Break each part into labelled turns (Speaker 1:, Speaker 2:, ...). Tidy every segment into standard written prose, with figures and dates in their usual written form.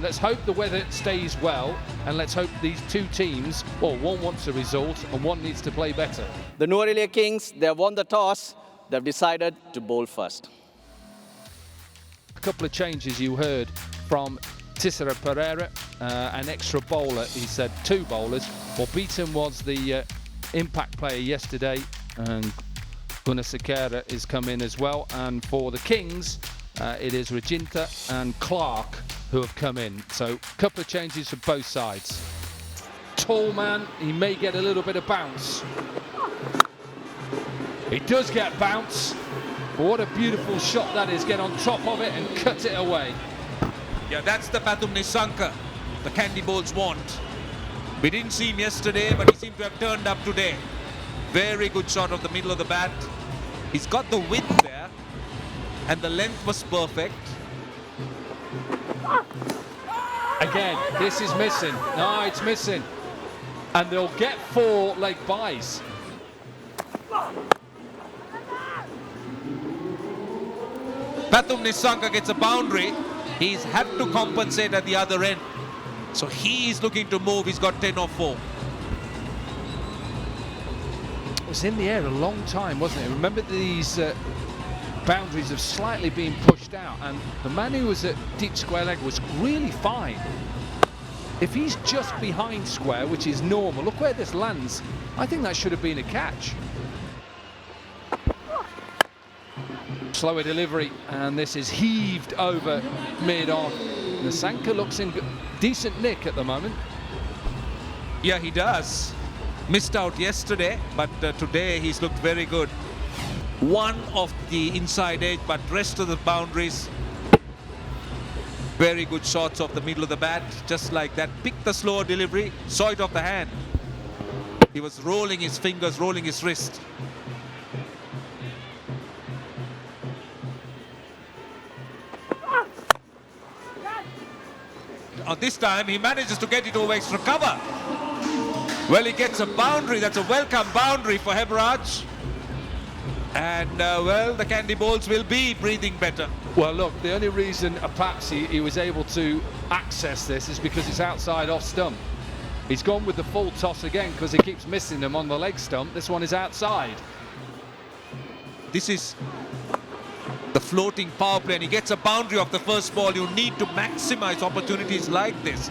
Speaker 1: let's hope the weather stays well, and let's hope these two teams, well, one wants a result and one needs to play better.
Speaker 2: The Nuwara Kings, they have won the toss. They've decided to bowl first.
Speaker 1: A couple of changes you heard from Tissera Pereira, an extra bowler. He said 2 bowlers. Well, Beaton was the impact player yesterday, and Gunnar Sekera is come in as well. And for the Kings, it is Rajinta and Clark who have come in. So a couple of changes for both sides. Tall man, he may get a little bit of bounce. He does get bounce. What a beautiful shot that is. Get on top of it and cut it away.
Speaker 3: Yeah, that's the Pathum Nissanka the Kandy bowls want. We didn't see him yesterday, but he seemed to have turned up today. Very good shot of the middle of the bat. He's got the width there, and the length was perfect.
Speaker 1: Again, this is missing. No, it's missing. And they'll get 4 leg byes.
Speaker 3: Pathum Nissanka gets a boundary. He's had to compensate at the other end. So he is looking to move. He's got 10 or 4.
Speaker 1: It was in the air a long time, wasn't it? Remember, these boundaries have slightly been pushed out, and the man who was at deep square leg was really fine. If he's just behind square, which is normal, look where this lands. I think that should have been a catch. Slower delivery, and this is heaved over mid-on. Nissanka looks in decent nick at the moment.
Speaker 3: Yeah, he does. Missed out yesterday, but today he's looked very good. One of the inside edge, but rest of the boundaries. Very good shots off the middle of the bat, just like that. Picked the slower delivery, saw it off the hand. He was rolling his fingers, rolling his wrist. This time he manages to get it over extra cover. Well, he gets a boundary. That's a welcome boundary for Hebraj. And well, the Kandy bowls will be breathing better.
Speaker 1: Well, look, the only reason perhaps he was able to access this is because it's outside off stump. He's gone with the full toss again because he keeps missing them on the leg stump. This one is outside.
Speaker 3: This is the floating power play, and he gets a boundary off the first ball. You need to maximize opportunities like this.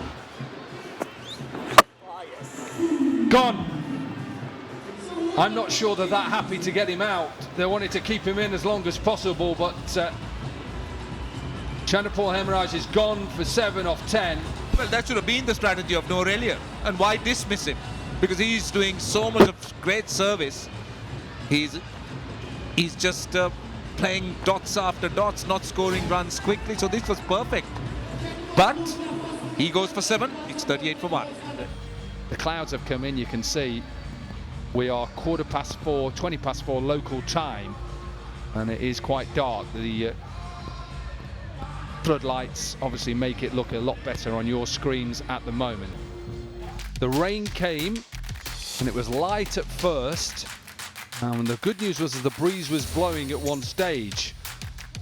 Speaker 1: Gone. I'm not sure they're that happy to get him out. They wanted to keep him in as long as possible, but Chanderpaul Hemraj is gone for 7 off 10.
Speaker 3: Well, that should have been the strategy of Eliya. And why dismiss him? Because he's doing so much of great service. He's just playing dots after dots, not scoring runs quickly. So this was perfect. But he goes for 7. It's 38 for 1.
Speaker 1: The clouds have come in, you can see. We are 4:15, 20 past 4 local time, and it is quite dark. The floodlights obviously make it look a lot better on your screens at the moment. The rain came, and it was light at first. And the good news was that the breeze was blowing at one stage.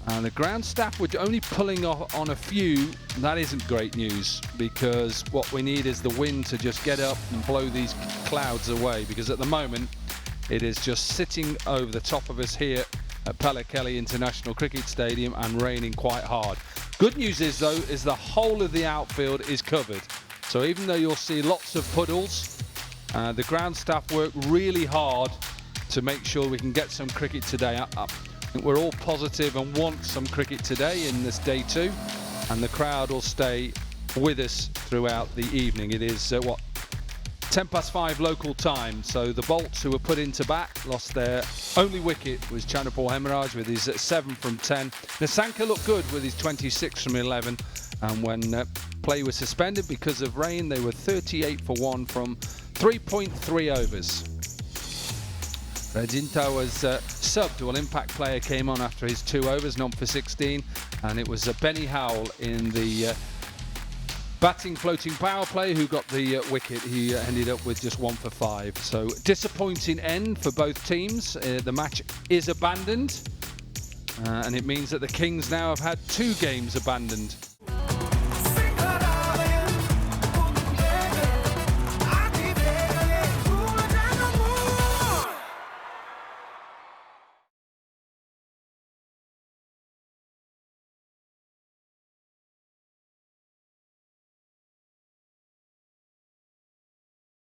Speaker 1: And the ground staff were only pulling on a few. That isn't great news, because what we need is the wind to just get up and blow these clouds away, because at the moment it is just sitting over the top of us here at Pallekele International Cricket Stadium and raining quite hard. Good news is, though, is the whole of the outfield is covered. So even though you'll see lots of puddles, the ground staff work really hard to make sure we can get some cricket today. I think we're all positive and want some cricket today in this day 2, and the crowd will stay with us throughout the evening. It is 10 past 5 local time, so the Bolts, who were put into bat, lost their only wicket. Was Chanderpaul Hemraj with his 7 from 10. Nissanka looked good with his 26 from 11, and when play was suspended because of rain, they were 38 for 1 from 3.3 overs. Rajinta was subbed. Well, impact player came on after his 2 overs, none for 16, and it was Benny Howell in the batting floating power play who got the wicket. He ended up with just 1 for 5. So disappointing end for both teams. The match is abandoned, and it means that the Kings now have had 2 games abandoned.